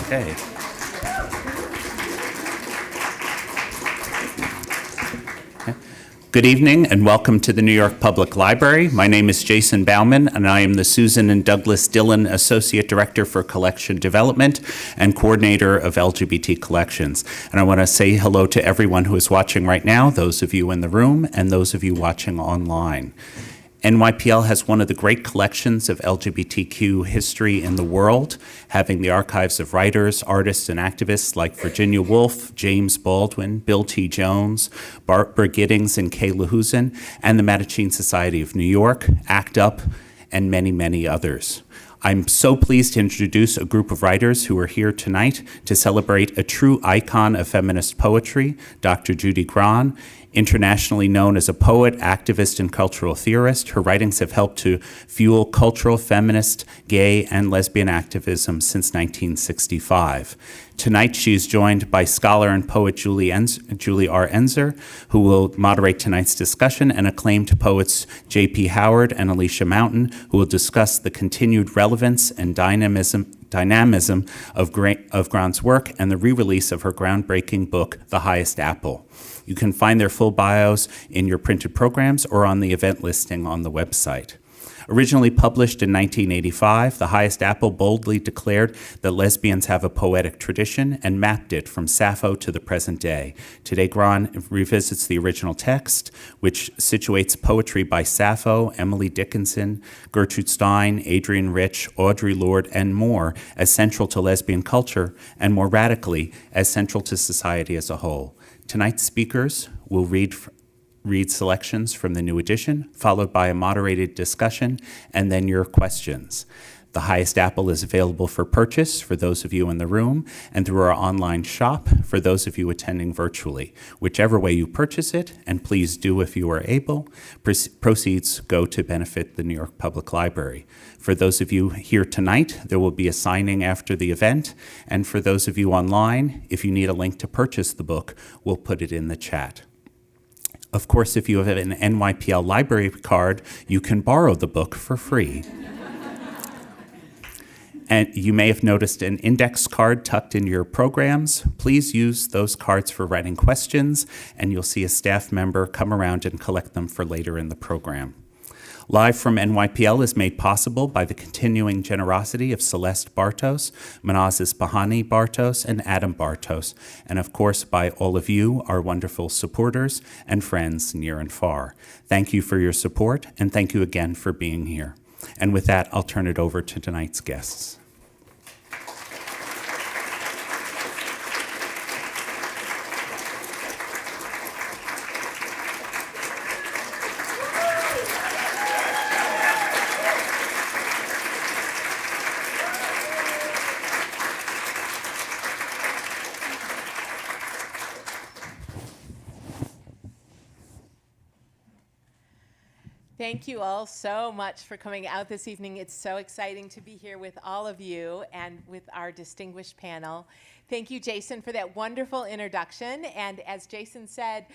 Okay. Good evening and welcome to the New York Public Library. My name is Jason Bauman and I am the Susan and Douglas Dillon Associate Director for Collection Development and Coordinator of LGBT Collections. And I want to say hello to everyone who is watching right now, those of you in the room and those of you watching online. NYPL has one of the great collections of LGBTQ history in the world, having the archives of writers, artists, and activists like Virginia Woolf, James Baldwin, Bill T. Jones, Barbara Giddings, and Kay Lahusen, and the Mattachine Society of New York, ACT UP, and many, many others. I'm so pleased to introduce a group of writers who are here tonight to celebrate a true icon of feminist poetry, Dr. Judy Grahn. Internationally known as a poet, activist, and cultural theorist, her writings have helped to fuel cultural, feminist, gay, and lesbian activism since 1965. Tonight, she is joined by scholar and poet Julie R. Enszer, who will moderate tonight's discussion, and acclaimed poets J.P. Howard and Alicia Mountain, who will discuss the continued relevance and dynamism of Grahn's work and the re-release of her groundbreaking book, The Highest Apple. You can find their full bios in your printed programs or on the event listing on the website. Originally published in 1985, The Highest Apple boldly declared that lesbians have a poetic tradition and mapped it from Sappho to the present day. Today, Grahn revisits the original text, which situates poetry by Sappho, Emily Dickinson, Gertrude Stein, Adrienne Rich, Audre Lorde, and more as central to lesbian culture, and more radically, as central to society as a whole. Tonight's speakers will read selections from the new edition, followed by a moderated discussion, and then your questions. The Highest Apple is available for purchase for those of you in the room and through our online shop for those of you attending virtually. Whichever way you purchase it, and please do if you are able, proceeds go to benefit the New York Public Library. For those of you here tonight, there will be a signing after the event, and for those of you online, if you need a link to purchase the book, we'll put it in the chat. Of course, if you have an NYPL library card, you can borrow the book for free. And you may have noticed an index card tucked in your programs. Please use those cards for writing questions, and you'll see a staff member come around and collect them for later in the program. Live from NYPL is made possible by the continuing generosity of Celeste Bartos, Manaz Isbahani Bartos, and Adam Bartos, and of course by all of you, our wonderful supporters and friends near and far. Thank you for your support, and thank you again for being here. And with that, I'll turn it over to tonight's guests. Thank you all so much for coming out this evening. It's so exciting to be here with all of you and with our distinguished panel. Thank you, Jason, for that wonderful introduction. And as Jason said,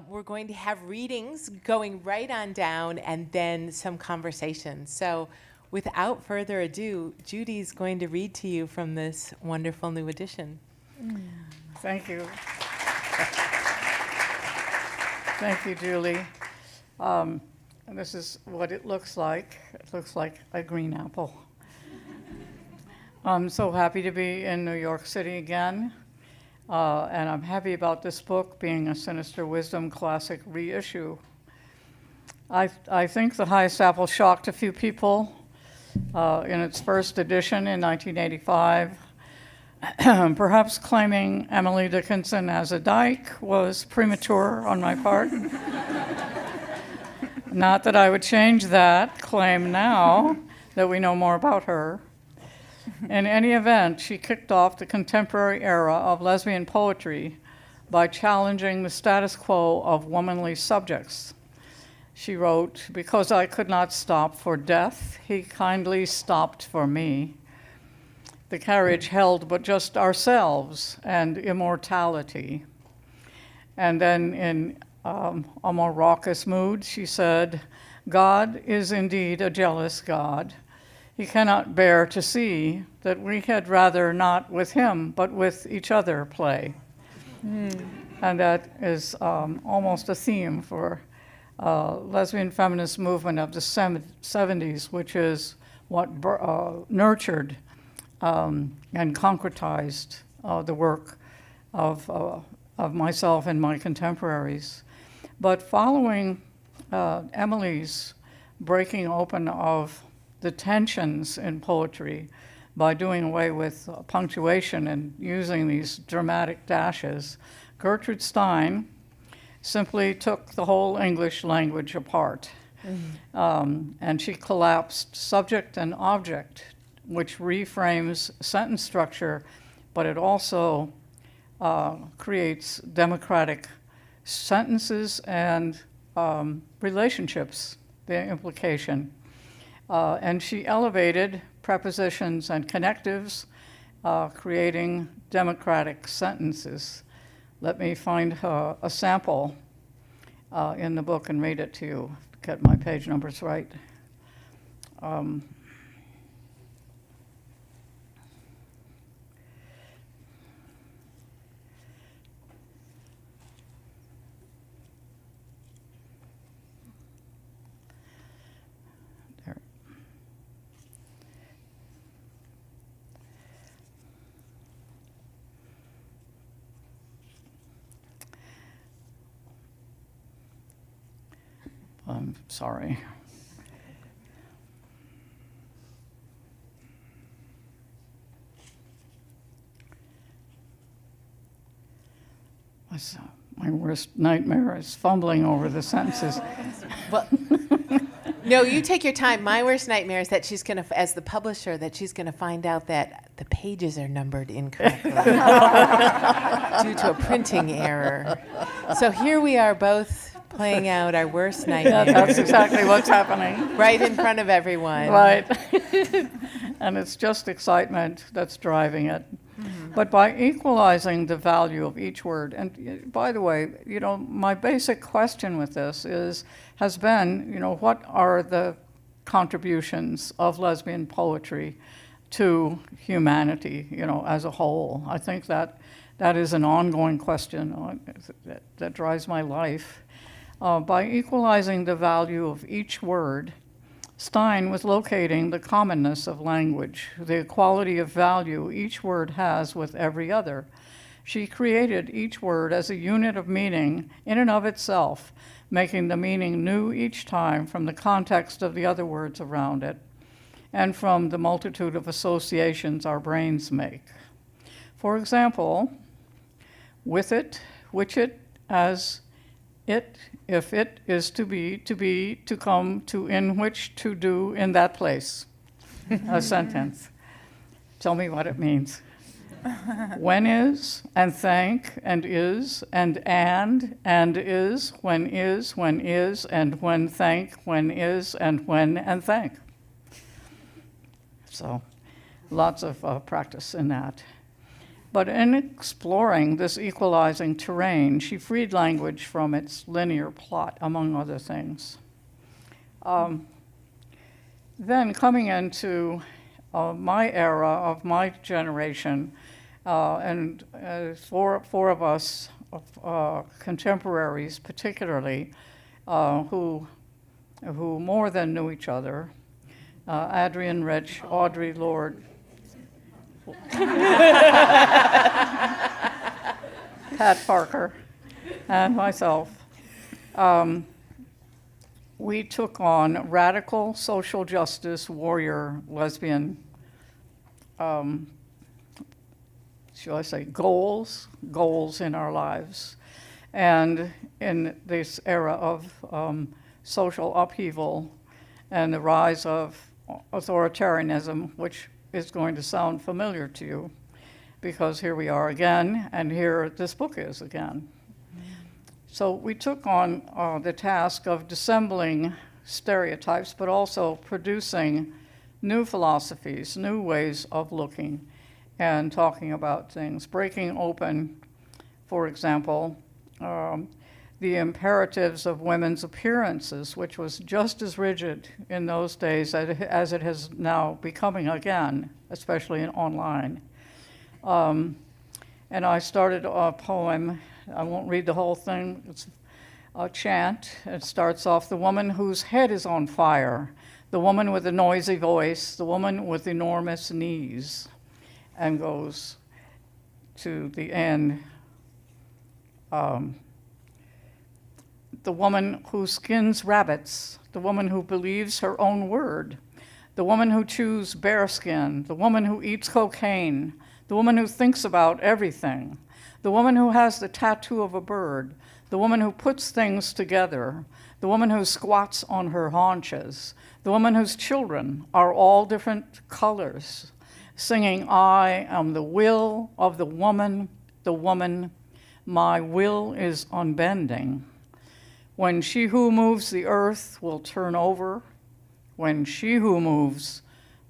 we're going to have readings going right on down and then some conversations. So without further ado, Judy's going to read to you from this wonderful new edition. Thank you. Thank you, Julie. And this is what it looks like. It looks like a green apple. I'm so happy to be in New York City again. And I'm happy about this book being a Sinister Wisdom classic reissue. I think The Highest Apple shocked a few people in its first edition in 1985. Perhaps claiming Emily Dickinson as a dyke was premature on my part. Not that I would change that claim now that we know more about her. In any event, she kicked off the contemporary era of lesbian poetry by challenging the status quo of womanly subjects. She wrote, "Because I could not stop for death, he kindly stopped for me. The carriage held but just ourselves and immortality." And then in a more raucous mood, she said, "God is indeed a jealous God. he cannot bear to see that we had rather not with him, but with each other play. And that is almost a theme for lesbian feminist movement of the 70s, which is what nurtured and concretized the work of myself and my contemporaries. But following Emily's breaking open of the tensions in poetry by doing away with punctuation and using these dramatic dashes, Gertrude Stein simply took the whole English language apart. And she collapsed subject and object, which reframes sentence structure, but it also creates democratic sentences and relationships, the implication. And she elevated prepositions and connectives, creating democratic sentences. Let me find a sample in the book and read it to you, get my page numbers right. There. I'm sorry. My worst nightmare is fumbling over the sentences. Well, no, you take your time. My worst nightmare is that she's going to, as the publisher, that she's going to find out that the pages are numbered incorrectly due to a printing error. So here we are both playing out our worst nightmare. Yeah, that's exactly what's happening. Right in front of everyone. Right. And it's just excitement that's driving it. But by equalizing the value of each word, and by the way, my basic question with this has been, what are the contributions of lesbian poetry to humanity, as a whole? I think that is an ongoing question that drives my life. By equalizing the value of each word, Stein was locating the commonness of language, the equality of value each word has with every other. She created each word as a unit of meaning in and of itself, making the meaning new each time from the context of the other words around it, and from the multitude of associations our brains make. For example, with it, which it, as it, if it is to be, to come, to in which, to do, in that place. A sentence. Tell me what it means. When is, and thank, and is, and is, when is, and when thank, when is, and when, and thank. So, lots of practice in that. But in exploring this equalizing terrain, she freed language from its linear plot, among other things. Then coming into my era of my generation, and four of us, contemporaries particularly, who more than knew each other, Adrienne Rich, Audre Lorde, Pat Parker, and myself, we took on radical social justice warrior lesbian, shall I say, goals in our lives. And in this era of social upheaval and the rise of authoritarianism, which is going to sound familiar to you, because here we are again, and here this book is again. So we took on the task of dissembling stereotypes, but also producing new philosophies, new ways of looking and talking about things, breaking open, for example, the imperatives of women's appearances, which was just as rigid in those days as it has now becoming again, especially in online. And I started a poem. I won't read the whole thing. It's a chant. It starts off, the woman whose head is on fire, the woman with a noisy voice, the woman with enormous knees, and goes to the end. The woman who skins rabbits, the woman who believes her own word, the woman who chews bearskin, the woman who eats cocaine, the woman who thinks about everything, the woman who has the tattoo of a bird, the woman who puts things together, the woman who squats on her haunches, the woman whose children are all different colors, singing, I am the will of the woman, my will is unbending. When she who moves the earth will turn over, when she who moves,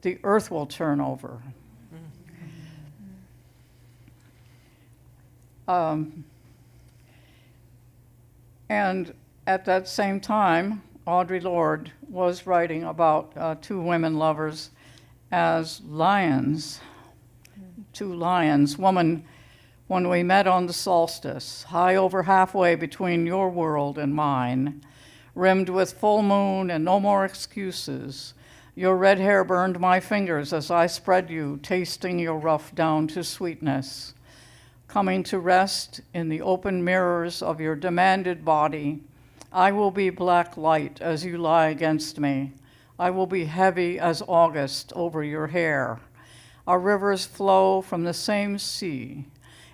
the earth will turn over. And at that same time, Audre Lorde was writing about two women lovers as lions, two lions. Woman, when we met on the solstice, high over halfway between your world and mine, rimmed with full moon and no more excuses, your red hair burned my fingers as I spread you, tasting your rough down to sweetness. Coming to rest in the open mirrors of your demanded body, I will be black light as you lie against me. I will be heavy as August over your hair. Our rivers flow from the same sea,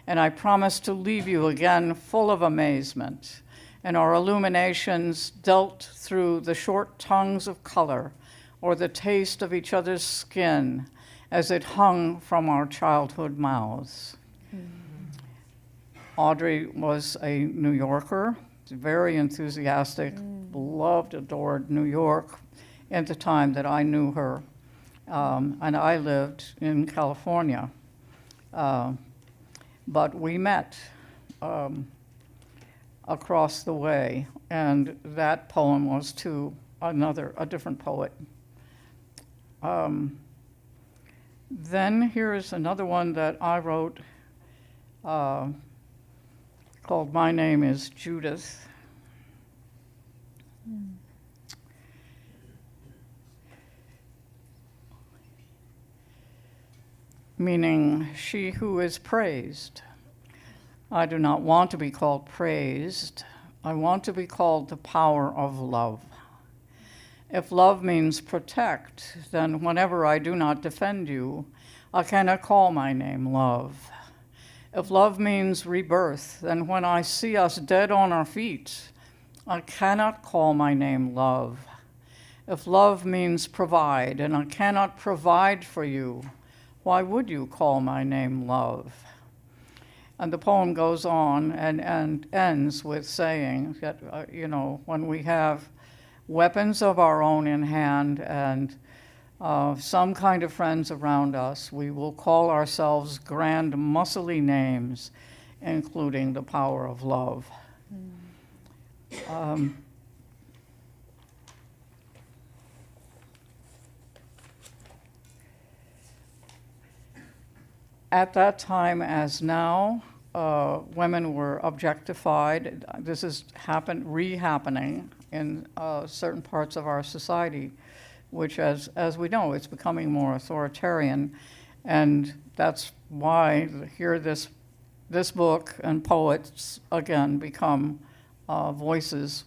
and I promise to leave you again full of amazement, and our illuminations dealt through the short tongues of color or the taste of each other's skin as it hung from our childhood mouths. Audre was a New Yorker, very enthusiastic, loved, adored New York at the time that I knew her. And I lived in California. But we met across the way, and that poem was to a different poet. Then here's another one that I wrote called My Name is Judith. Meaning she who is praised. I do not want to be called praised. I want to be called the power of love. If love means protect, then whenever I do not defend you, I cannot call my name love. If love means rebirth, then when I see us dead on our feet, I cannot call my name love. If love means provide, and I cannot provide for you, why would you call my name love? And the poem goes on and ends with saying that, when we have weapons of our own in hand and some kind of friends around us, we will call ourselves grand muscly names, including the power of love. At that time, as now, women were objectified. This is re-happening in certain parts of our society, which, as we know, it's becoming more authoritarian, and that's why here this book and poets again become voices.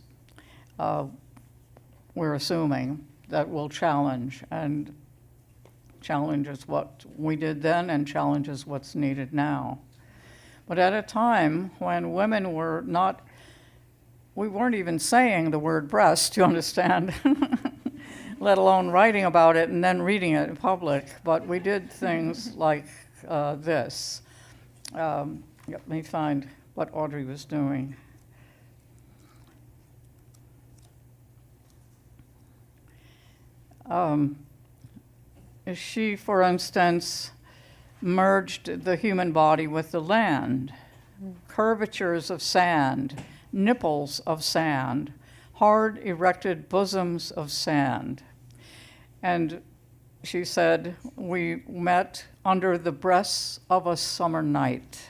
We're assuming that will challenges what we did then and challenges what's needed now. But at a time when women were not, we weren't even saying the word breast, you understand, let alone writing about it and then reading it in public, but we did things like this. Let me find what Audre was doing. She, for instance, merged the human body with the land, curvatures of sand, nipples of sand, hard erected bosoms of sand. And she said, we met under the breasts of a summer night.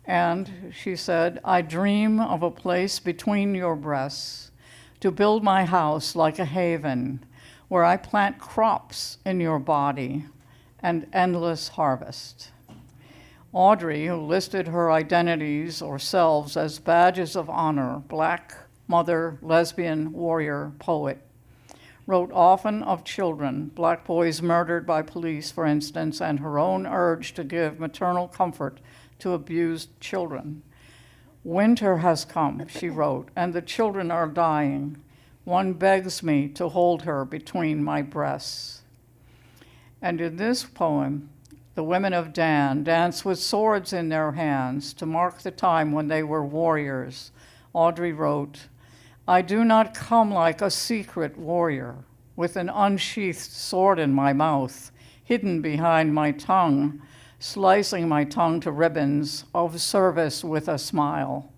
And she said, I dream of a place between your breasts to build my house like a haven where I plant crops in your body and endless harvest. Audre, who listed her identities or selves as badges of honor, Black, mother, lesbian, warrior, poet, wrote often of children, Black boys murdered by police, for instance, and her own urge to give maternal comfort to abused children. Winter has come, she wrote, and the children are dying. One begs me to hold her between my breasts. And in this poem, the women of Dan danced with swords in their hands to mark the time when they were warriors. Audre wrote, I do not come like a secret warrior with an unsheathed sword in my mouth, hidden behind my tongue, slicing my tongue to ribbons of service with a smile,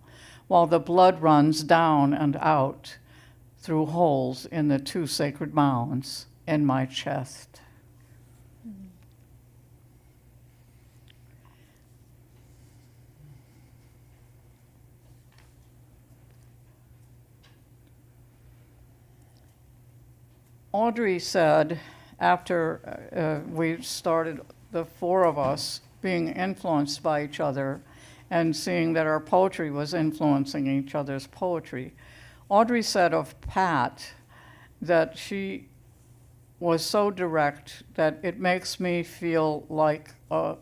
while the blood runs down and out through holes in the two sacred mounds in my chest. Audre said, after we started, the four of us, being influenced by each other and seeing that our poetry was influencing each other's poetry, Audre said of Pat that she was so direct that it makes me feel like a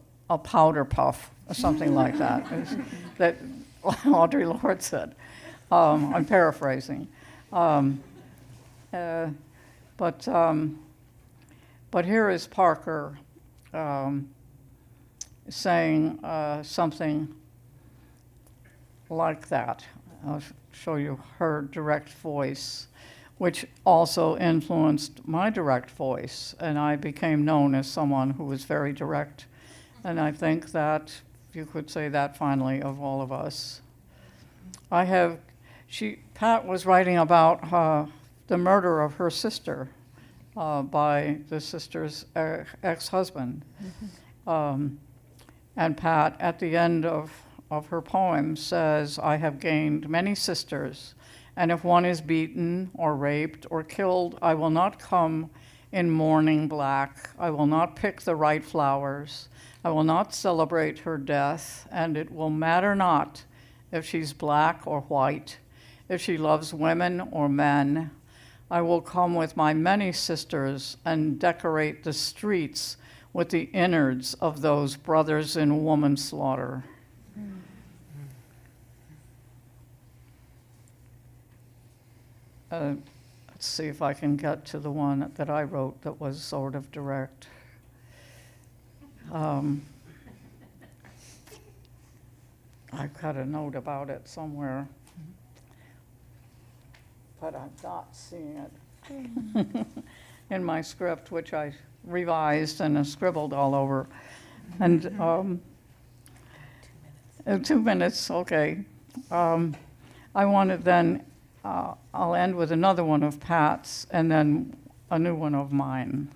powder puff, or something like that. That Audre Lorde said. I'm paraphrasing. But here is Parker saying something like that. I'll show you her direct voice, which also influenced my direct voice, and I became known as someone who was very direct. And I think that you could say that finally of all of us. Pat was writing about the murder of her sister by the sister's ex-husband. And Pat, at the end of her poem, says, I have gained many sisters, and if one is beaten or raped or killed, I will not come in mourning black. I will not pick the right flowers. I will not celebrate her death, and it will matter not if she's black or white, if she loves women or men. I will come with my many sisters and decorate the streets with the innards of those brothers in woman slaughter. Let's see if I can get to the one that I wrote that was sort of direct. I've got a note about it somewhere, but I'm not seeing it in my script, which I revised and scribbled all over. And 2 minutes, okay. I wanted then, I'll end with another one of Pat's and then a new one of mine.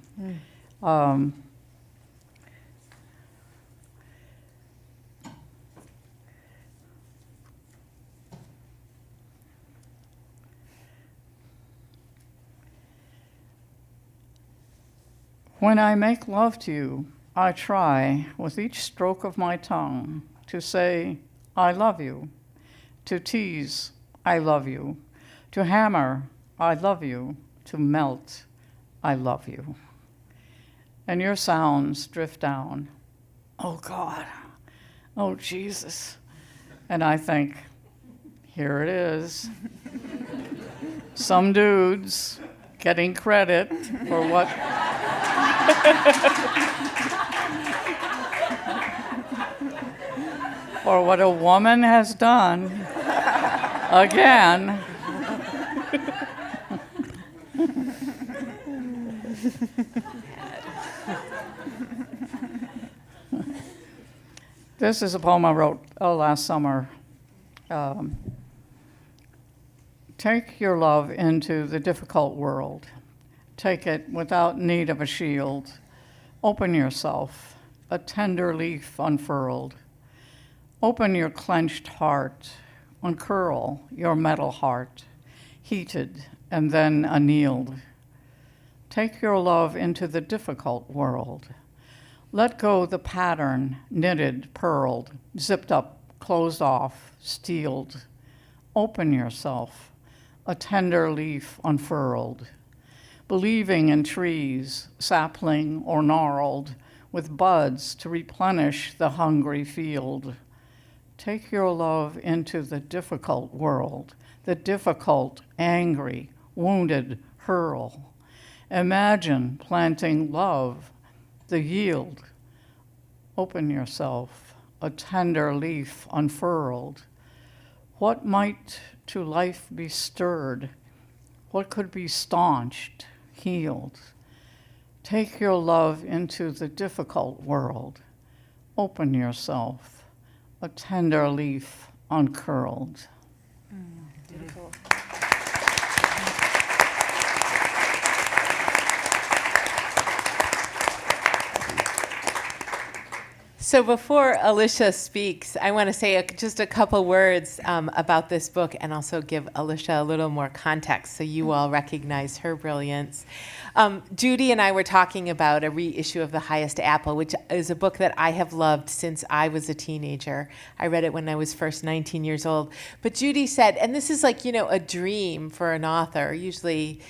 When I make love to you, I try, with each stroke of my tongue, to say, I love you, to tease, I love you, to hammer, I love you, to melt, I love you. And your sounds drift down, oh God, oh Jesus. And I think, here it is. Some dudes getting credit for what for what a woman has done again. This is a poem I wrote last summer. Take your love into the difficult world. Take it without need of a shield. Open yourself, a tender leaf unfurled. Open your clenched heart, uncurl your metal heart, heated and then annealed. Take your love into the difficult world. Let go the pattern, knitted, pearled, zipped up, closed off, steeled. Open yourself, a tender leaf unfurled. Believing in trees, sapling or gnarled, with buds to replenish the hungry field. Take your love into the difficult world, the difficult, angry, wounded hurl. Imagine planting love, the yield. Open yourself, a tender leaf unfurled. What might to life be stirred? What could be staunched, healed? Take your love into the difficult world. Open yourself, a tender leaf uncurled. Beautiful. So before Alicia speaks, I want to say just a couple words about this book and also give Alicia a little more context so you all recognize her brilliance. Judy and I were talking about a reissue of The Highest Apple, which is a book that I have loved since I was a teenager. I read it when I was first 19 years old. But Judy said, and this is like, a dream for an author. Usually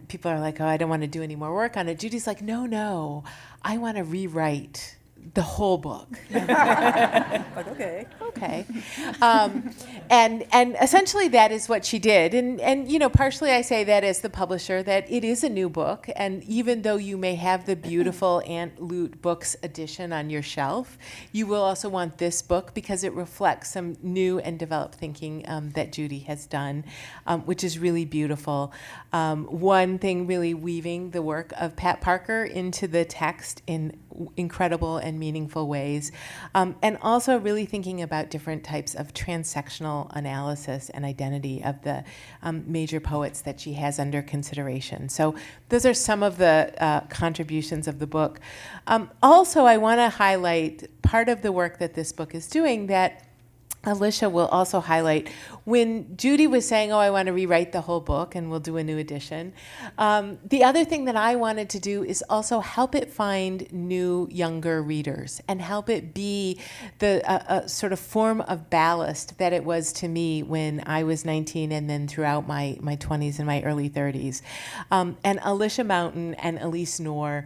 people are like, oh, I don't want to do any more work on it. Judy's like, no, I want to rewrite the whole book. Like, okay. And essentially that is what she did. And partially I say that as the publisher, that it is a new book. And even though you may have the beautiful Aunt Lute Books edition on your shelf, you will also want this book because it reflects some new and developed thinking that Judy has done, which is really beautiful. One thing really weaving the work of Pat Parker into the text in incredible and meaningful ways, and also really thinking about different types of transsectional analysis and identity of the major poets that she has under consideration. So those are some of the contributions of the book. Also, I want to highlight part of the work that this book is doing that Alicia will also highlight. When Judy was saying, oh, I want to rewrite the whole book and we'll do a new edition, the other thing that I wanted to do is also help it find new, younger readers and help it be the sort of form of ballast that it was to me when I was 19 and then throughout my 20s and my early 30s. And Alicia Mountain and Elise Knorr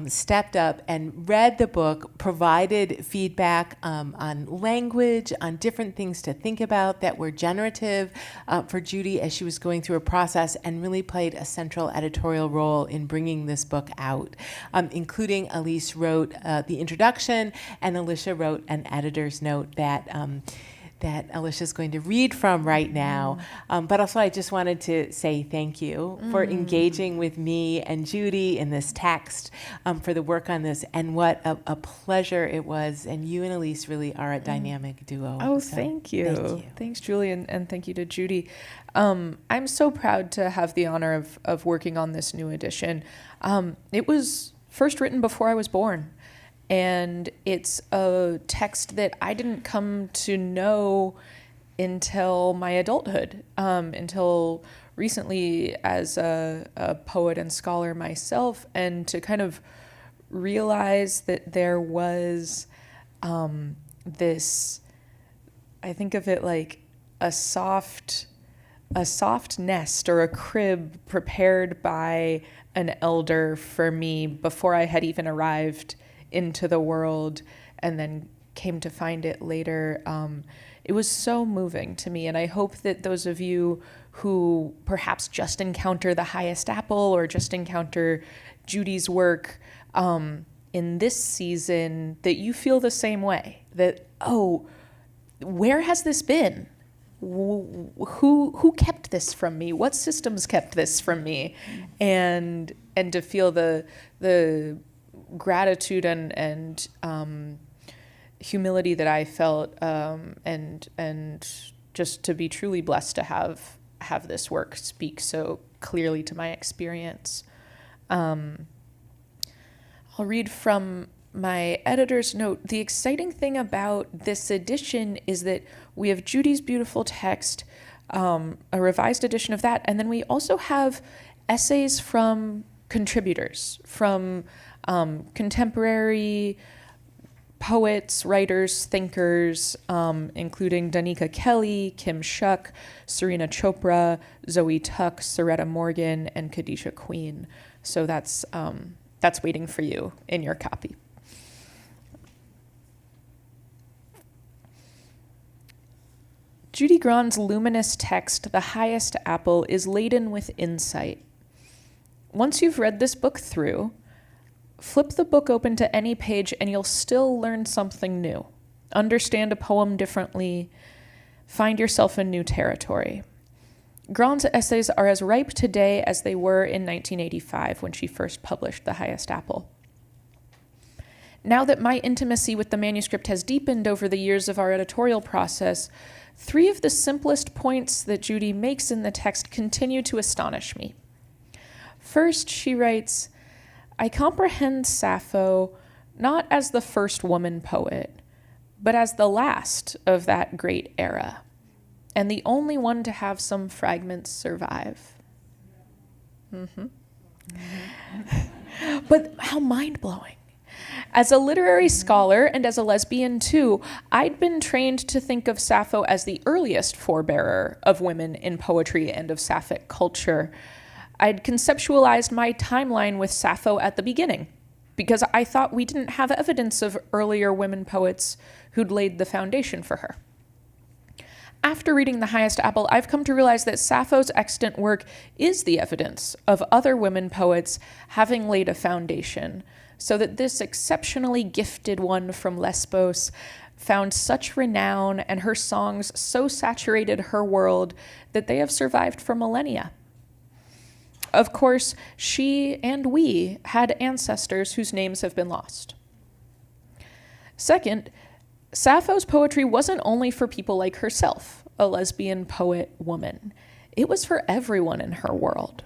stepped up and read the book, provided feedback on language, on different things to think about that were generative for Judy as she was going through a process, and really played a central editorial role in bringing this book out, including Elise wrote the introduction, and Alicia wrote an editor's note that Alicia's going to read from right now. But also I just wanted to say thank you for engaging with me and Judy in this text, for the work on this, and what a pleasure it was. And you and Elise really are a dynamic duo. Oh, so thank you. Thank you. Thanks, Julie, and thank you to Judy. I'm so proud to have the honor of working on this new edition. It was first written before I was born. And it's a text that I didn't come to know until my adulthood, until recently as a poet and scholar myself, and to kind of realize that there was this, I think of it like a soft nest or a crib prepared by an elder for me before I had even arrived into the world, and then came to find it later. It was so moving to me, and I hope that those of you who perhaps just encounter The Highest Apple or just encounter Judy's work in this season, that you feel the same way, that, oh, where has this been? Who kept this from me? What systems kept this from me? And to feel the gratitude and humility that I felt, and just to be truly blessed to have have this work speak so clearly to my experience. I'll read from my editor's note. The exciting thing about this edition is that we have Judy's beautiful text, a revised edition of that, and then we also have essays from contributors, from contemporary poets, writers, thinkers, including Danica Kelly, Kim Shuck, Serena Chopra, Zoe Tuck, Soretta Morgan, and Khadijah Queen. So that's waiting for you in your copy. Judy Grahn's luminous text, The Highest Apple, is laden with insight. Once you've read this book through, flip the book open to any page and you'll still learn something new, understand a poem differently, find yourself in new territory. Grahn's essays are as ripe today as they were in 1985 when she first published The Highest Apple. Now that my intimacy with the manuscript has deepened over the years of our editorial process, 3 of the simplest points that Judy makes in the text continue to astonish me. First, she writes, I comprehend Sappho not as the first woman poet, but as the last of that great era, and the only one to have some fragments survive. But how mind-blowing. As a literary scholar and as a lesbian too, I'd been trained to think of Sappho as the earliest forebearer of women in poetry and of Sapphic culture. I'd conceptualized my timeline with Sappho at the beginning because I thought we didn't have evidence of earlier women poets who'd laid the foundation for her. After reading The Highest Apple, I've come to realize that Sappho's extant work is the evidence of other women poets having laid a foundation, so that this exceptionally gifted one from Lesbos found such renown and her songs so saturated her world that they have survived for millennia. Of course, she and we had ancestors whose names have been lost. Second, Sappho's poetry wasn't only for people like herself, a lesbian poet woman. It was for everyone in her world.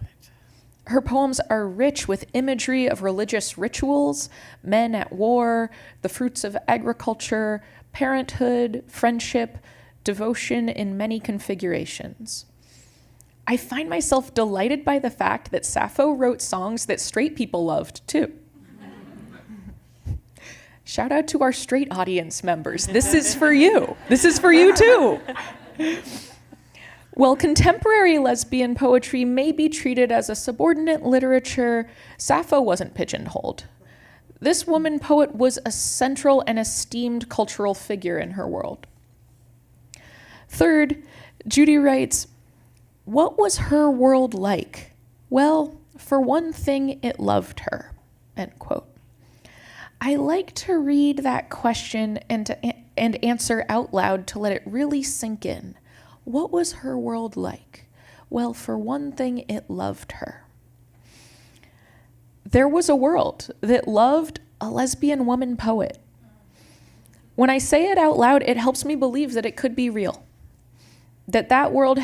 Her poems are rich with imagery of religious rituals, men at war, the fruits of agriculture, parenthood, friendship, devotion in many configurations. I find myself delighted by the fact that Sappho wrote songs that straight people loved too. Shout out to our straight audience members. This is for you. This is for you too. While contemporary lesbian poetry may be treated as a subordinate literature, Sappho wasn't pigeonholed. This woman poet was a central and esteemed cultural figure in her world. Third, Judy writes, what was her world like? Well, for one thing, it loved her, end quote. I like to read that question and answer out loud to let it really sink in. What was her world like? Well, for one thing, it loved her. There was a world that loved a lesbian woman poet. When I say it out loud, it helps me believe that it could be real, that world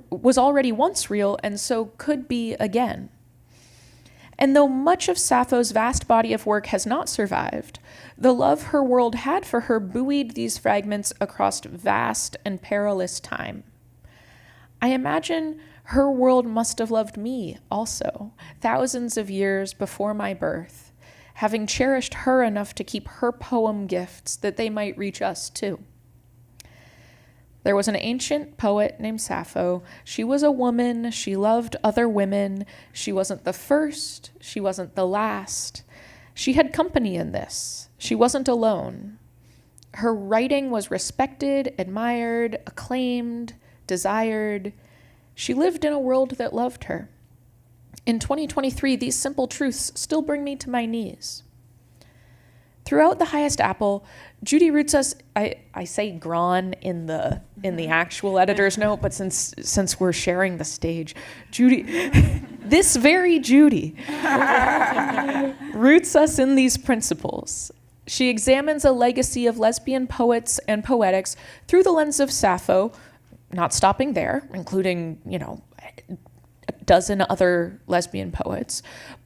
was already once real and so could be again. And though much of Sappho's vast body of work has not survived, the love her world had for her buoyed these fragments across vast and perilous time. I imagine her world must have loved me also, thousands of years before my birth, having cherished her enough to keep her poem gifts that they might reach us too. There was an ancient poet named Sappho. She was a woman. She loved other women. She wasn't the first. She wasn't the last. She had company in this. She wasn't alone. Her writing was respected, admired, acclaimed, desired. She lived in a world that loved her. In 2023, these simple truths still bring me to my knees. Throughout The Highest Apple, Judy roots us, I say Grahn in the actual editor's note, but since we're sharing the stage, Judy, this very Judy, roots us in these principles. She examines a legacy of lesbian poets and poetics through the lens of Sappho, not stopping there, including, a dozen other lesbian poets,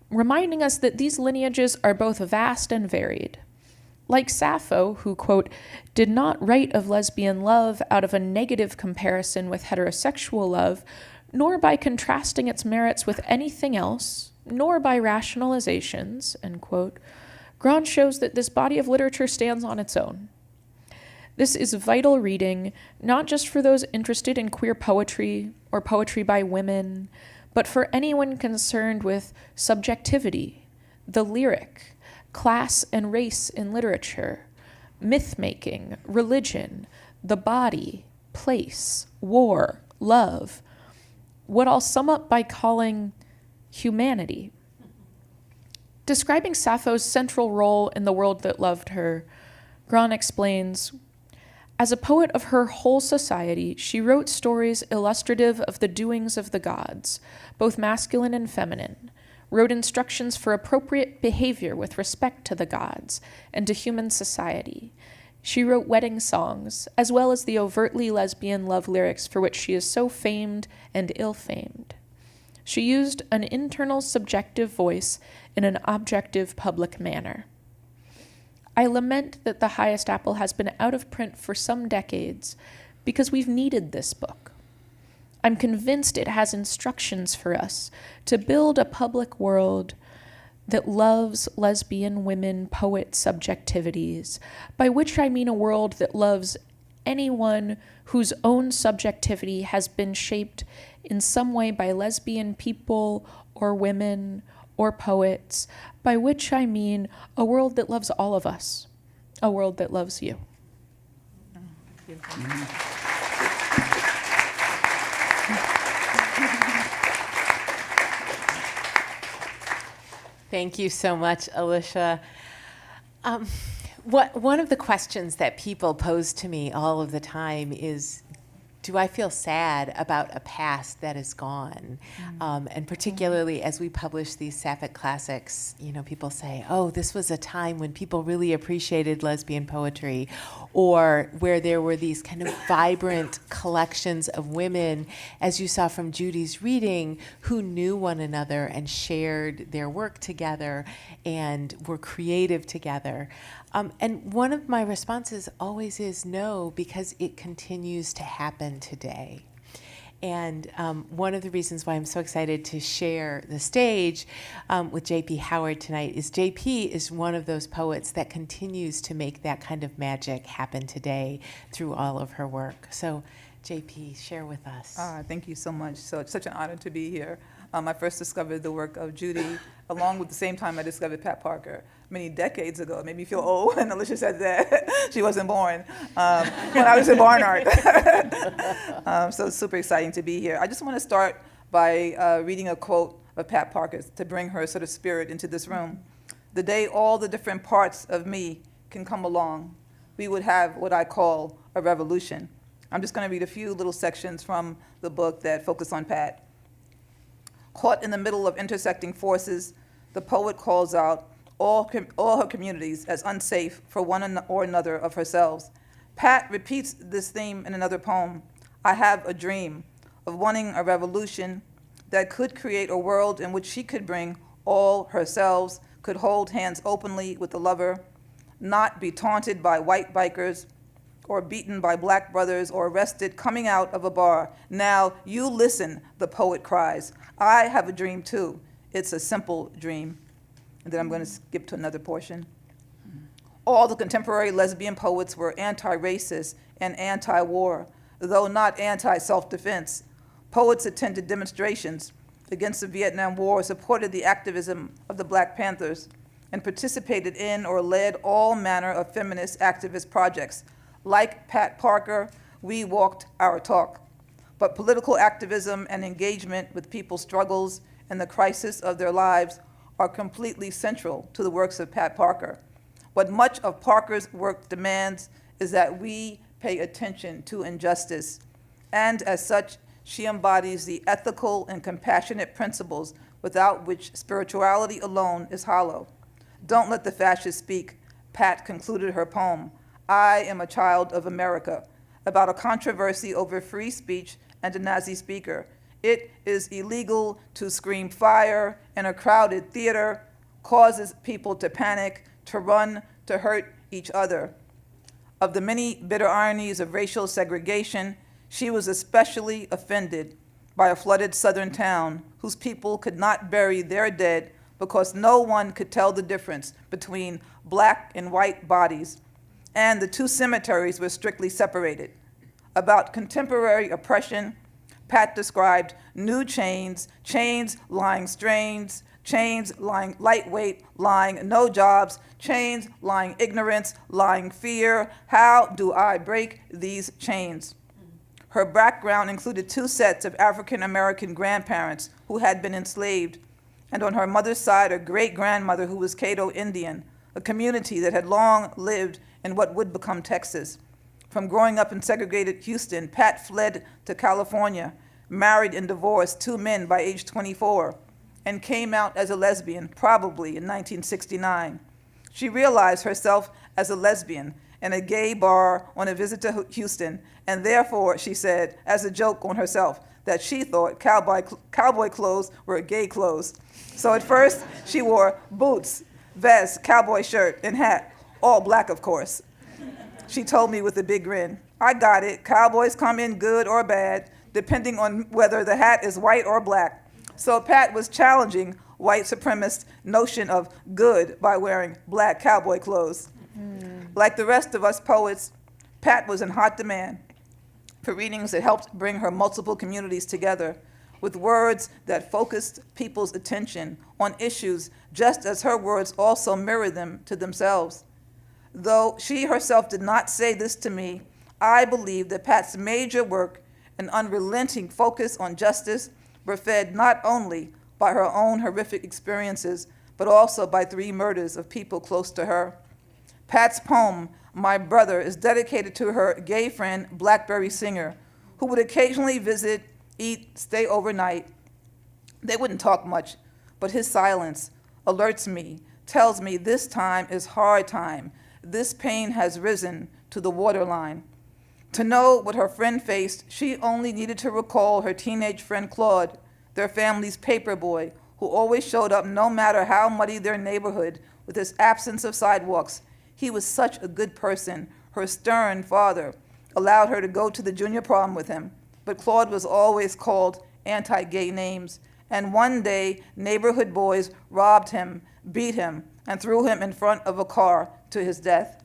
reminding us that these lineages are both vast and varied. Like Sappho, who, quote, did not write of lesbian love out of a negative comparison with heterosexual love, nor by contrasting its merits with anything else, nor by rationalizations, end quote, Grahn shows that this body of literature stands on its own. This is vital reading, not just for those interested in queer poetry or poetry by women, but for anyone concerned with subjectivity, the lyric, class and race in literature, myth-making, religion, the body, place, war, love, what I'll sum up by calling humanity. Describing Sappho's central role in the world that loved her, Grahn explains, as a poet of her whole society, she wrote stories illustrative of the doings of the gods, both masculine and feminine, wrote instructions for appropriate behavior with respect to the gods and to human society. She wrote wedding songs, as well as the overtly lesbian love lyrics for which she is so famed and ill-famed. She used an internal subjective voice in an objective public manner. I lament that The Highest Apple has been out of print for some decades because we've needed this book. I'm convinced it has instructions for us to build a public world that loves lesbian women poet subjectivities, by which I mean a world that loves anyone whose own subjectivity has been shaped in some way by lesbian people or women or poets, by which I mean a world that loves all of us, a world that loves you. Thank you so much, Alicia. One of the questions that people pose to me all of the time is, do I feel sad about a past that is gone? And particularly as we publish these Sapphic Classics, people say, oh, this was a time when people really appreciated lesbian poetry, or where there were these kind of vibrant collections of women, as you saw from Judy's reading, who knew one another and shared their work together and were creative together. And one of my responses always is no, because it continues to happen today. And one of the reasons why I'm so excited to share the stage with J.P. Howard tonight is J.P. is one of those poets that continues to make that kind of magic happen today through all of her work. So J.P., share with us. Thank you so much. So it's such an honor to be here. I first discovered the work of Judy along with the same time I discovered Pat Parker many decades ago. It made me feel old when Alicia said that. She wasn't born when I was in Barnard. So it's super exciting to be here. I just want to start by reading a quote of Pat Parker's to bring her sort of spirit into this room. The day all the different parts of me can come along, we would have what I call a revolution. I'm just going to read a few little sections from the book that focus on Pat. Caught in the middle of intersecting forces, the poet calls out all her communities as unsafe for one or another of herselves. Pat repeats this theme in another poem. I have a dream of wanting a revolution that could create a world in which she could bring all herselves, could hold hands openly with a lover, not be taunted by white bikers or beaten by black brothers or arrested coming out of a bar. Now you listen, the poet cries. I have a dream too. It's a simple dream. And then I'm going to skip to another portion. All the contemporary lesbian poets were anti-racist and anti-war, though not anti-self-defense. Poets attended demonstrations against the Vietnam War, supported the activism of the Black Panthers, and participated in or led all manner of feminist activist projects. Like Pat Parker, we walked our talk. But political activism and engagement with people's struggles and the crisis of their lives are completely central to the works of Pat Parker. What much of Parker's work demands is that we pay attention to injustice, and as such, she embodies the ethical and compassionate principles without which spirituality alone is hollow. Don't let the fascists speak, Pat concluded her poem. I am a child of America. about a controversy over free speech and a Nazi speaker. It is illegal to scream fire in a crowded theater, causes people to panic, to run, to hurt each other. Of the many bitter ironies of racial segregation, she was especially offended by a flooded southern town whose people could not bury their dead because no one could tell the difference between black and white bodies, and the two cemeteries were strictly separated. About contemporary oppression, Pat described new chains, chains lying strains, chains lying lightweight, lying no jobs, chains lying ignorance, lying fear. How do I break these chains? Her background included 2 sets of African-American grandparents who had been enslaved, and on her mother's side, a great-grandmother who was Caddo Indian, a community that had long lived in what would become Texas. From growing up in segregated Houston, Pat fled to California, married and divorced 2 men by age 24, and came out as a lesbian, probably in 1969. She realized herself as a lesbian in a gay bar on a visit to Houston, and therefore, she said, as a joke on herself, that she thought cowboy clothes were gay clothes. So at first, she wore boots, vest, cowboy shirt, and hat, all black, of course. She told me with a big grin, I got it, cowboys come in good or bad, depending on whether the hat is white or black. So Pat was challenging white supremacist notion of good by wearing black cowboy clothes. Like the rest of us poets, Pat was in hot demand for readings that helped bring her multiple communities together with words that focused people's attention on issues just as her words also mirrored them to themselves. Though she herself did not say this to me, I believe that Pat's major work and unrelenting focus on justice were fed not only by her own horrific experiences, but also by 3 murders of people close to her. Pat's poem, My Brother, is dedicated to her gay friend, Blackberry Singer, who would occasionally visit, eat, stay overnight. They wouldn't talk much, but his silence alerts me, tells me this time is hard time. This pain has risen to the waterline. To know what her friend faced, she only needed to recall her teenage friend Claude, their family's paper boy, who always showed up no matter how muddy their neighborhood with his absence of sidewalks. He was such a good person. Her stern father allowed her to go to the junior prom with him, but Claude was always called anti-gay names. And one day, neighborhood boys robbed him, beat him, and threw him in front of a car to his death.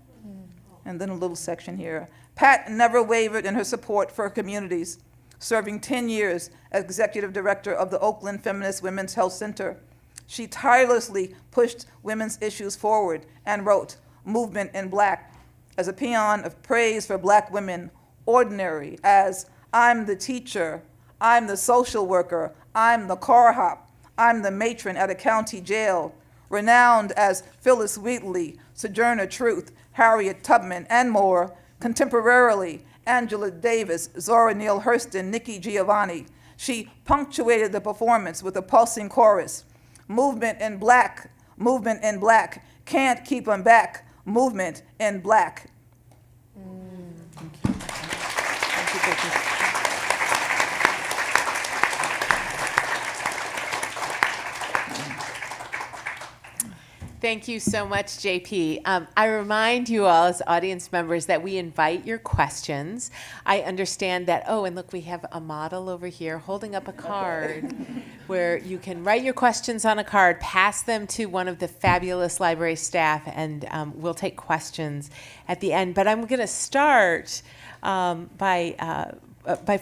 And then a little section here. Pat never wavered in her support for her communities, serving 10 years as executive director of the Oakland Feminist Women's Health Center. She tirelessly pushed women's issues forward and wrote Movement in Black as a paean of praise for Black women, ordinary as I'm the teacher, I'm the social worker, I'm the car hop, I'm the matron at a county jail, renowned as Phyllis Wheatley, Sojourner Truth, Harriet Tubman, and more. Contemporarily, Angela Davis, Zora Neale Hurston, Nikki Giovanni. She punctuated the performance with a pulsing chorus. Movement in black, can't keep 'em back, movement in black. Thank you. Thank you. Thank you so much, JP. I remind you all as audience members that we invite your questions. I understand that, oh, and look, we have a model over here holding up a card where you can write your questions on a card, pass them to one of the fabulous library staff, and we'll take questions at the end. But I'm going to start by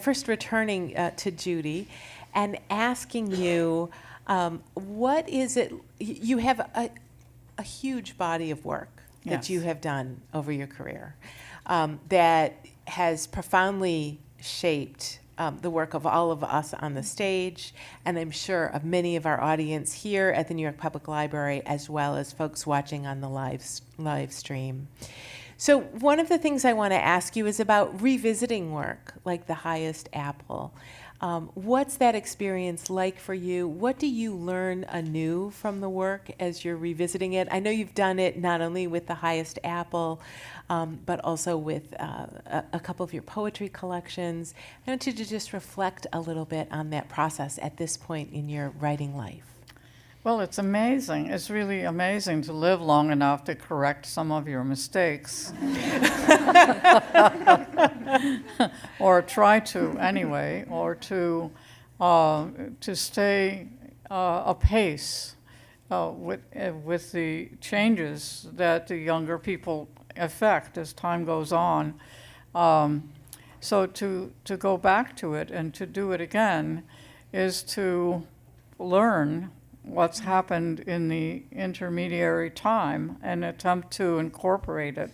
first returning to Judy and asking you, what is it, you have a huge body of work that you have done over your career that has profoundly shaped the work of all of us on the stage, and I'm sure of many of our audience here at the New York Public Library, as well as folks watching on the live stream. So one of the things I want to ask you is about revisiting work like The Highest Apple. What's that experience like for you? What do you learn anew from the work as you're revisiting it? I know you've done it not only with The Highest Apple, but also with a couple of your poetry collections. I want you to just reflect a little bit on that process at this point in your writing life. Well, it's amazing. It's really amazing to live long enough to correct some of your mistakes. Or try to anyway, or to stay apace with the changes that the younger people affect as time goes on. So to go back to it and to do it again is to learn what's happened in the intermediary time and attempt to incorporate it,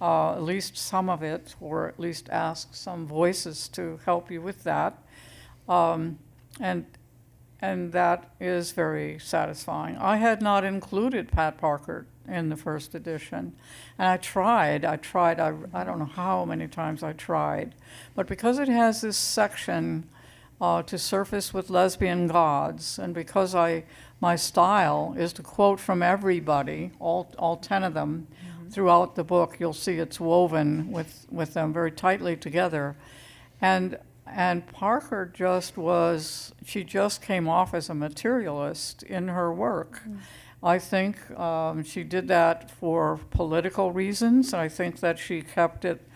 at least some of it, or at least ask some voices to help you with that. And that is very satisfying. I had not included Pat Parker in the first edition, and I tried, I don't know how many times I tried, but because it has this section to surface with lesbian gods, and because my style is to quote from everybody, all 10 of them, throughout the book. You'll see it's woven with them very tightly together. And Parker she just came off as a materialist in her work. I think she did that for political reasons. I think that she kept it.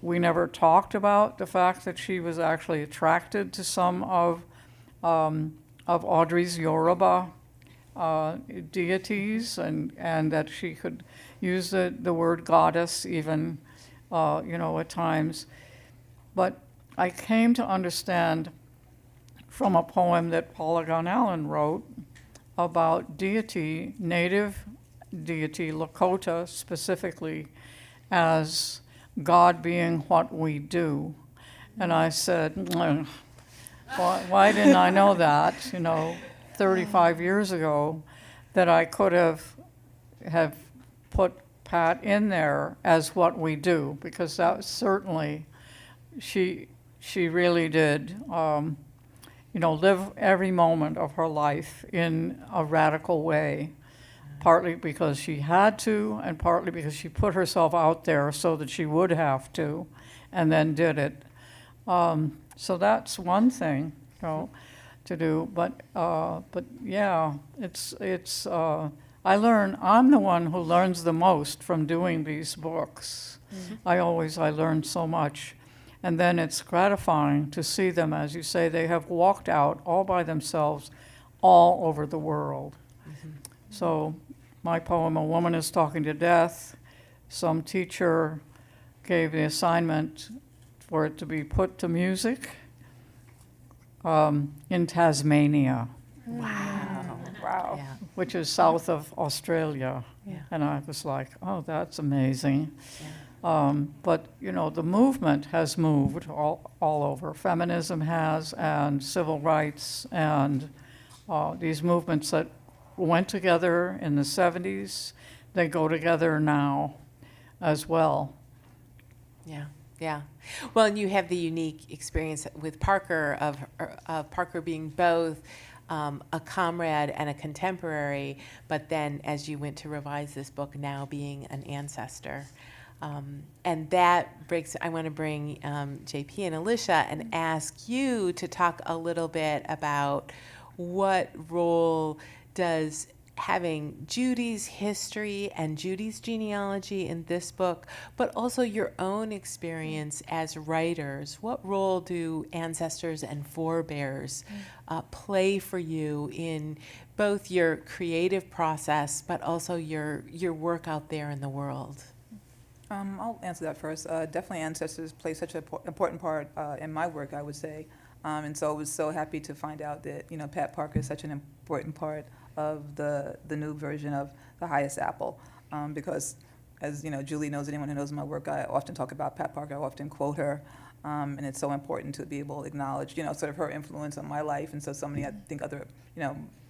We never talked about the fact that she was actually attracted to some of Audrey's Yoruba deities, and that she could use the word goddess even, at times. But I came to understand from a poem that Polygon Allen wrote about deity, native deity, Lakota specifically, as God being what we do. And I said, why didn't I know that, 35 years ago, that I could have put Pat in there as what we do, because that certainly, she really did, live every moment of her life in a radical way, partly because she had to, and partly because she put herself out there so that she would have to, and then did it. So that's one thing, to do. But yeah, it's. I'm the one who learns the most from doing these books. Mm-hmm. I learn so much, and then it's gratifying to see them, as you say, they have walked out all by themselves, all over the world. Mm-hmm. So, my poem, "A Woman is Talking to Death," some teacher gave the assignment for it to be put to music in Tasmania. Wow. Yeah. Which is south of Australia. Yeah. And I was like, oh, that's amazing. Yeah. But, the movement has moved all over. Feminism has, and civil rights, and these movements that went together in the 70s, they go together now as well. Yeah, yeah. Well, and you have the unique experience with Parker of Parker being both a comrade and a contemporary, but then as you went to revise this book, now being an ancestor. And that breaks, I want to bring JP and Alicia and ask you to talk a little bit about what role does having Judy's history and Judy's genealogy in this book, but also your own experience as writers. What role do ancestors and forebears play for you in both your creative process, but also your work out there in the world? I'll answer that first. Definitely ancestors play such an important part in my work, I would say. And so I was so happy to find out that, Pat Parker is such an important part of the new version of The Highest Apple, because as Julie knows, anyone who knows my work, I often talk about Pat Parker, I often quote her, And it's so important to be able to acknowledge, sort of her influence on my life. And so many, I think, other,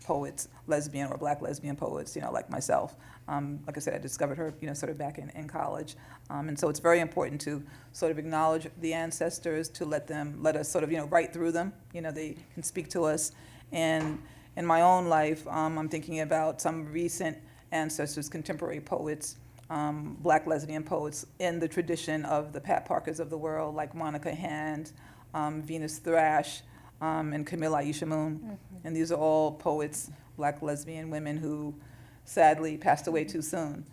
poets, lesbian or Black lesbian poets, like myself. Like I said, I discovered her, sort of back in college. And so it's very important to sort of acknowledge the ancestors, to let us sort of, write through them. They can speak to us. And in my own life, I'm thinking about some recent ancestors, contemporary poets, Black lesbian poets in the tradition of the Pat Parkers of the world, like Monica Hand, Venus Thrash, and Camille Aisha Moon. Mm-hmm. And these are all poets, Black lesbian women who sadly passed away too soon.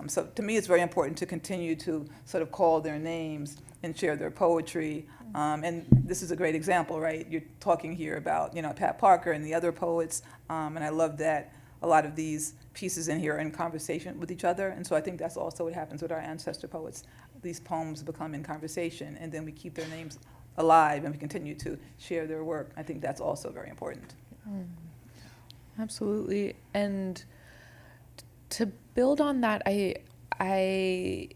So to me, it's very important to continue to sort of call their names and share their poetry. And this is a great example, right? You're talking here about, Pat Parker and the other poets, and I love that a lot of these pieces in here are in conversation with each other. And so I think that's also what happens with our ancestor poets. These poems become in conversation, and then we keep their names alive and we continue to share their work. I think that's also very important. Absolutely. And to build on that, I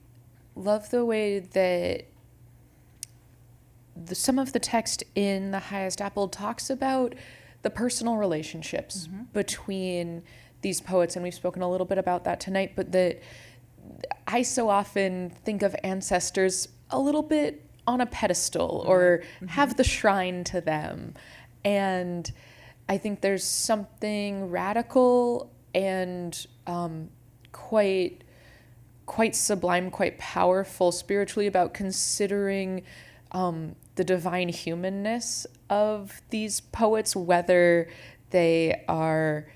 love the way that some of the text in The Highest Apple talks about the personal relationships between these poets, and we've spoken a little bit about that tonight, but that I so often think of ancestors a little bit on a pedestal or have the shrine to them. And I think there's something radical and quite sublime, quite powerful spiritually about considering the divine humanness of these poets, whether they are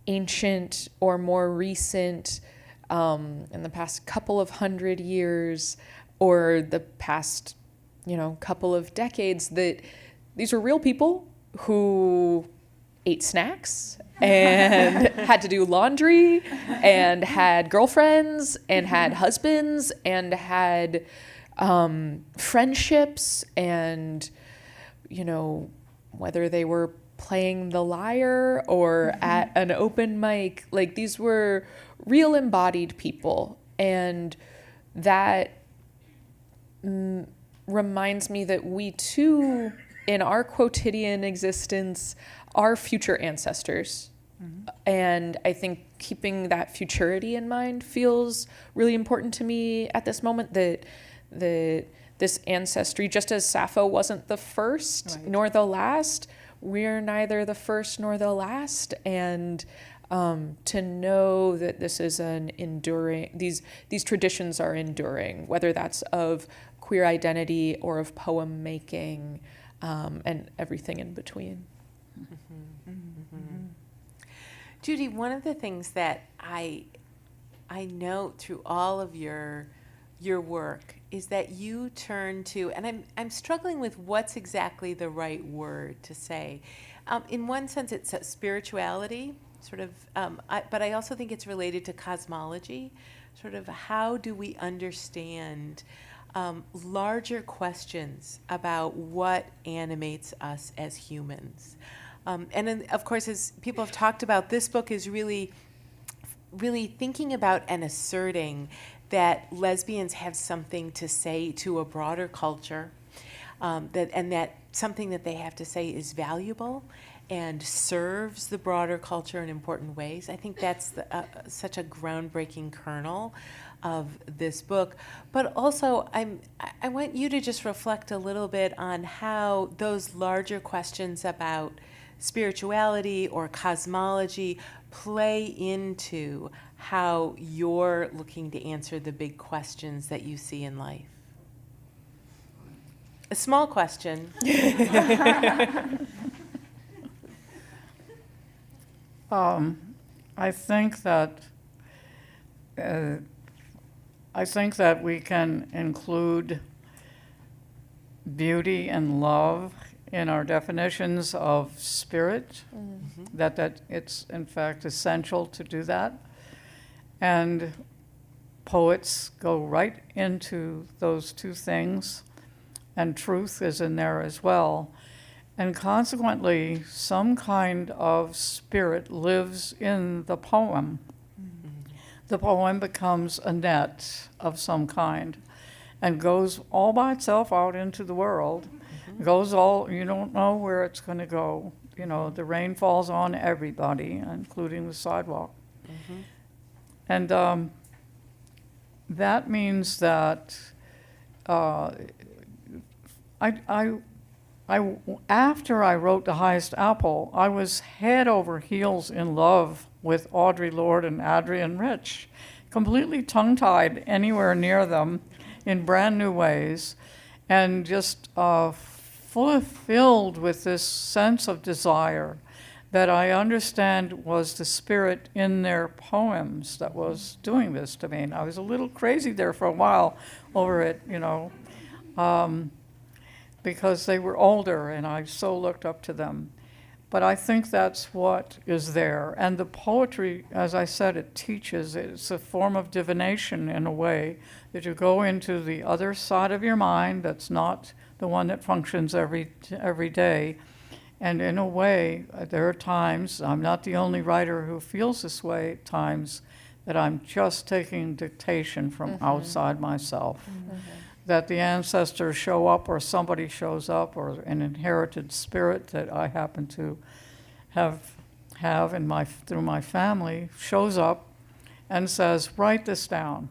ancient or more recent, in the past couple of hundred years or the past, couple of decades, that these are real people who ate snacks and had to do laundry and had girlfriends and had husbands and had friendships, and whether they were playing the lyre or at an open mic, like these were real embodied people. And that reminds me that we too, in our quotidian existence, are future ancestors. And I think keeping that futurity in mind feels really important to me at this moment, that this ancestry, just as Sappho wasn't the first nor the last, we're neither the first nor the last. And to know that this is an enduring, these traditions are enduring, whether that's of queer identity or of poem making, and everything in between. Judy, one of the things that I note through all of your work is that you turn to, and I'm struggling with what's exactly the right word to say. In one sense, it's spirituality, sort of, but I also think it's related to cosmology, sort of how do we understand larger questions about what animates us as humans. And then, of course, as people have talked about, this book is really thinking about and asserting that lesbians have something to say to a broader culture, that something that they have to say is valuable and serves the broader culture in important ways. I think that's such a groundbreaking kernel of this book. But also, I want you to just reflect a little bit on how those larger questions about spirituality or cosmology play into how you're looking to answer the big questions that you see in life. A small question. I think that we can include beauty and love in our definitions of spirit, that it's in fact essential to do that. And poets go right into those two things, and truth is in there as well. And consequently, some kind of spirit lives in the poem. The poem becomes a net of some kind. and goes all by itself out into the world. Goes all, you don't know where it's going to go. You know, the rain falls on everybody, including the sidewalk. And that means that after I wrote The Highest Apple, I was head over heels in love with Audre Lorde and Adrienne Rich, completely tongue-tied anywhere near them in brand new ways, and just fulfilled with this sense of desire that I understand was the spirit in their poems that was doing this to me. And I was a little crazy there for a while over it, you know, because they were older and I so looked up to them. But I think that's what is there. And the poetry, as I said, it teaches. It's a form of divination in a way, that you go into the other side of your mind that's not the one that functions every day. And in a way, there are times, I'm not the only writer who feels this way at times, that I'm just taking dictation from outside myself. That the ancestors show up, or somebody shows up, or an inherited spirit that I happen to have in through my family shows up and says, write this down.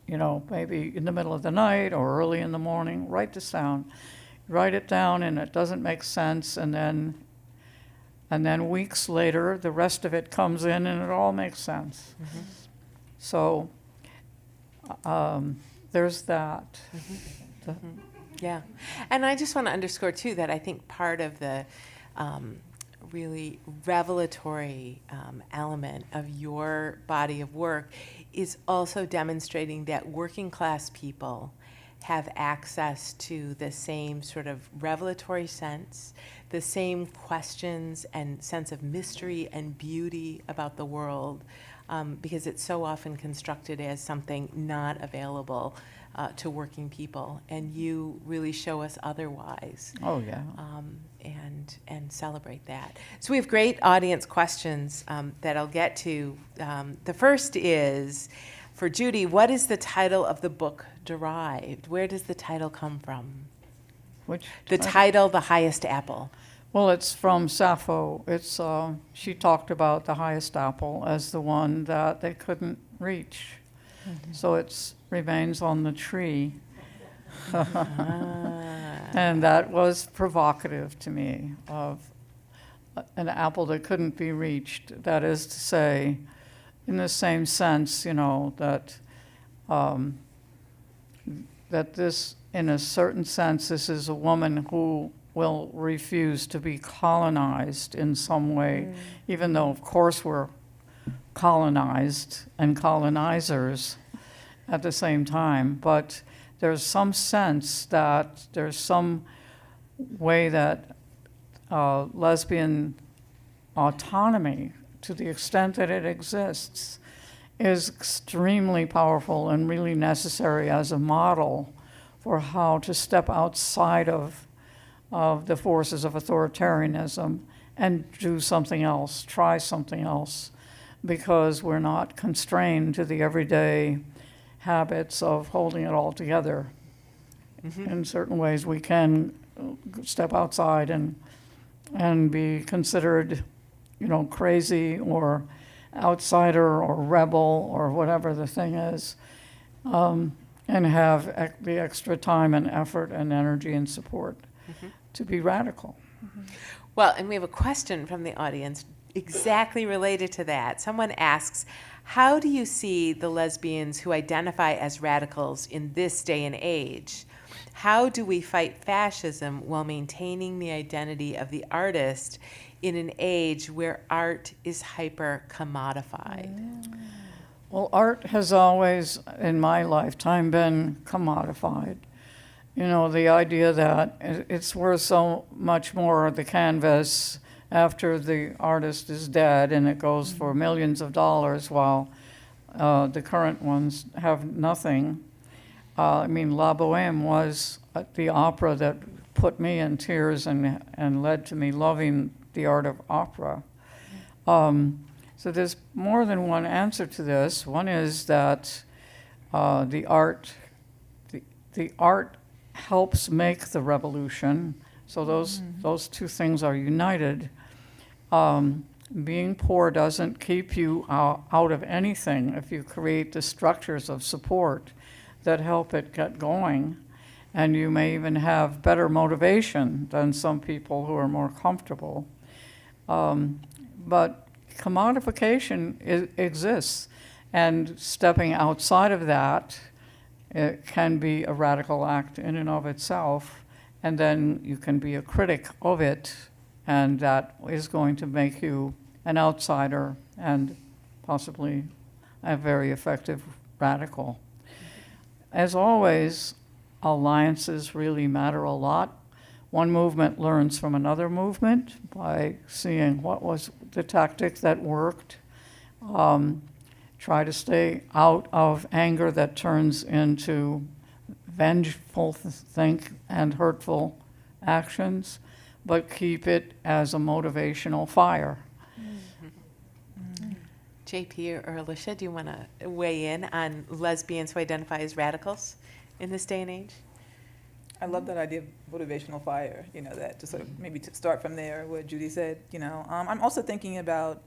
You know, maybe in the middle of the night or early in the morning, write this down. Write it down, and it doesn't make sense, and then weeks later, the rest of it comes in, and it all makes sense. So there's that. Yeah. And I just want to underscore, too, that I think part of the really revelatory element of your body of work is also demonstrating that working class people have access to the same sort of revelatory sense, the same questions and sense of mystery and beauty about the world, because it's so often constructed as something not available to working people. And you really show us otherwise. Oh, yeah. And celebrate that. So we have great audience questions that I'll get to. The first is, for Judy, what is the title of the book derived? Where does the title come from? Which The title, The Highest Apple. Well, it's from Sappho. It's she talked about the highest apple as the one that they couldn't reach. So it remains on the tree. And that was provocative to me, of an apple that couldn't be reached. That is to say, in the same sense, you know, that that this, in a certain sense, this is a woman who will refuse to be colonized in some way, even though, of course, we're colonized and colonizers at the same time. But there's some sense that there's some way that lesbian autonomy, to the extent that it exists, is extremely powerful and really necessary as a model for how to step outside of the forces of authoritarianism and do something else, try something else, because we're not constrained to the everyday habits of holding it all together. In certain ways, we can step outside and be considered, you know, crazy or outsider or rebel or whatever the thing is, and have the extra time and effort and energy and support to be radical. Well, and we have a question from the audience exactly related to that. Someone asks, how do you see the lesbians who identify as radicals in this day and age? How do we fight fascism while maintaining the identity of the artist in an age where art is hyper-commodified? Well, art has always, in my lifetime, been commodified. You know, the idea that it's worth so much more, the canvas, after the artist is dead, and it goes for millions of dollars, while the current ones have nothing. I mean, La Boheme was the opera that put me in tears and led to me loving the art of opera. So there's more than one answer to this. One is that the art, the art helps make the revolution. So those two things are united. Being poor doesn't keep you out of anything if you create the structures of support that help it get going. And you may even have better motivation than some people who are more comfortable. But commodification exists, and stepping outside of that, it can be a radical act in and of itself, and then you can be a critic of it, and that is going to make you an outsider and possibly a very effective radical. As always, alliances really matter a lot. One movement learns from another movement by seeing what was the tactic that worked. Try to stay out of anger that turns into vengeful and hurtful actions, but keep it as a motivational fire. JP or Alicia, do you want to weigh in on lesbians who identify as radicals in this day and age? I love that idea of motivational fire, that to sort of maybe to start from there, what Judy said, I'm also thinking about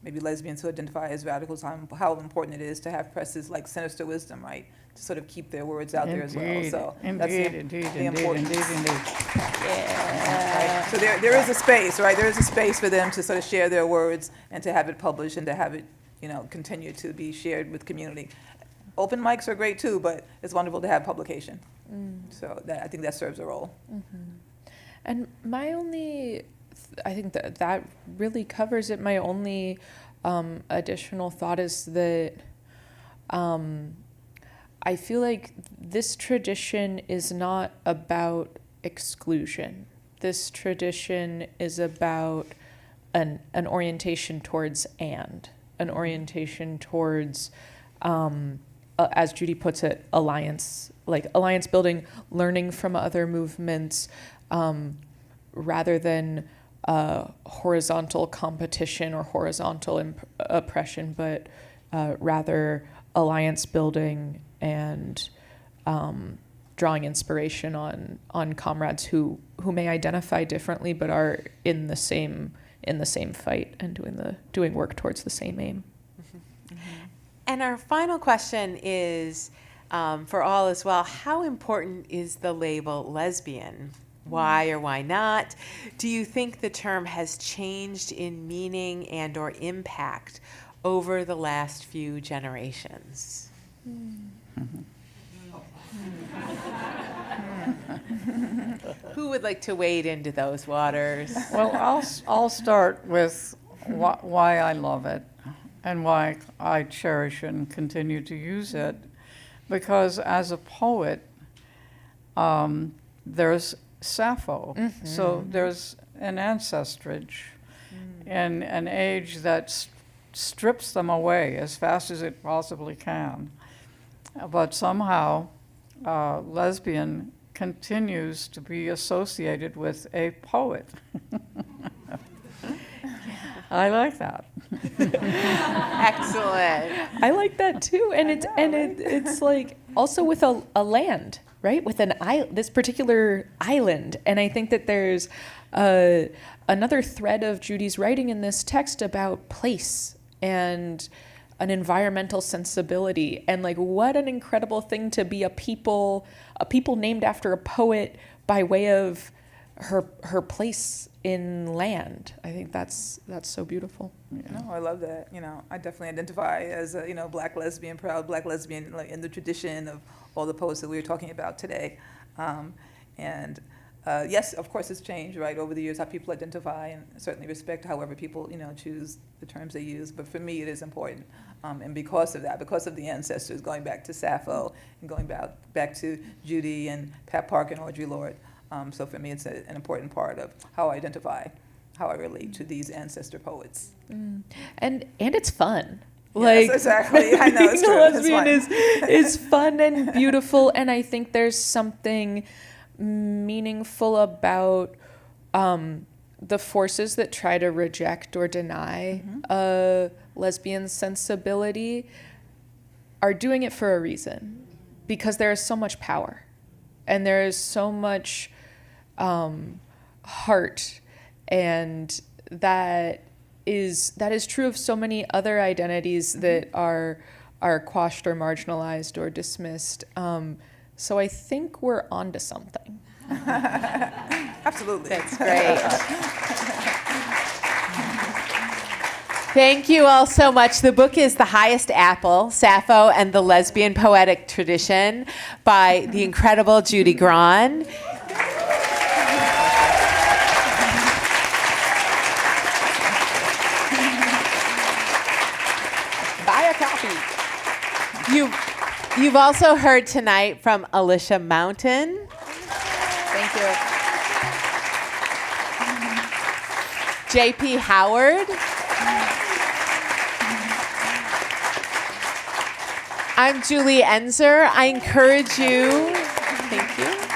maybe lesbians who identify as radicals, how important it is to have presses like Sinister Wisdom, right? To sort of keep their words out there as well. So that's the importance. Yeah. Right? So there is a space, right? There is a space for them to sort of share their words and to have it published and to have it, continue to be shared with community. Open mics are great too, but it's wonderful to have publication. So I think that serves a role. And my only, I think that really covers it. My only additional thought is that I feel like this tradition is not about exclusion. This tradition is about an orientation towards an orientation towards, as Judy puts it, alliance building, learning from other movements, rather than horizontal competition or horizontal oppression, but rather alliance building and drawing inspiration on comrades who may identify differently but are in the same fight and doing work towards the same aim. And our final question is for all as well: how important is the label lesbian? Why or why not? Do you think the term has changed in meaning and or impact over the last few generations? Who would like to wade into those waters? Well, I'll start with why I love it and why I cherish and continue to use it. Because as a poet, there's Sappho. So there's an ancestrage in an age that strips them away as fast as it possibly can. But somehow, lesbian continues to be associated with a poet. I like that. Excellent. I like that too, and it's like also with a land, right? With this particular island, and I think that there's another thread of Judy's writing in this text about place and an environmental sensibility, and like what an incredible thing to be a people named after a poet by way of her place in land. I think that's so beautiful. No, I love that. I definitely identify as a Black lesbian, proud Black lesbian, like in the tradition of all the poets that we were talking about today. Yes, of course, it's changed, right, over the years how people identify, and certainly respect however people choose the terms they use. But for me, it is important, and because of that, because of the ancestors, going back to Sappho and going back to Judy and Pat Parker and Audre Lorde. So for me, it's an important part of how I identify, how I relate to these ancestor poets. And it's fun. Yes, exactly. I know, it's true. Lesbian is fun and beautiful, and I think there's something meaningful about the forces that try to reject or deny a lesbian sensibility are doing it for a reason, because there is so much power and there is so much heart, and that is true of so many other identities that are quashed or marginalized or dismissed. So I think we're onto something. Absolutely. That's great. Thank you all so much. The book is The Highest Apple, Sappho and the Lesbian Poetic Tradition by the incredible Judy Grahn. Buy a copy. You've also heard tonight from Alicia Mountain. Thank you. J.P. Howard. I'm Julie Enszer. I encourage you, thank you.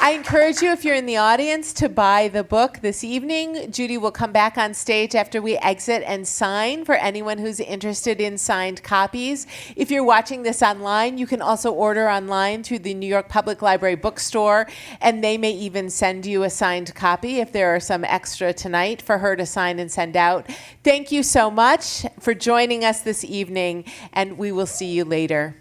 I encourage you, if you're in the audience, to buy the book this evening. Judy will come back on stage after we exit and sign for anyone who's interested in signed copies. If you're watching this online, you can also order online through the New York Public Library bookstore, and they may even send you a signed copy if there are some extra tonight for her to sign and send out. Thank you so much for joining us this evening, and we will see you later.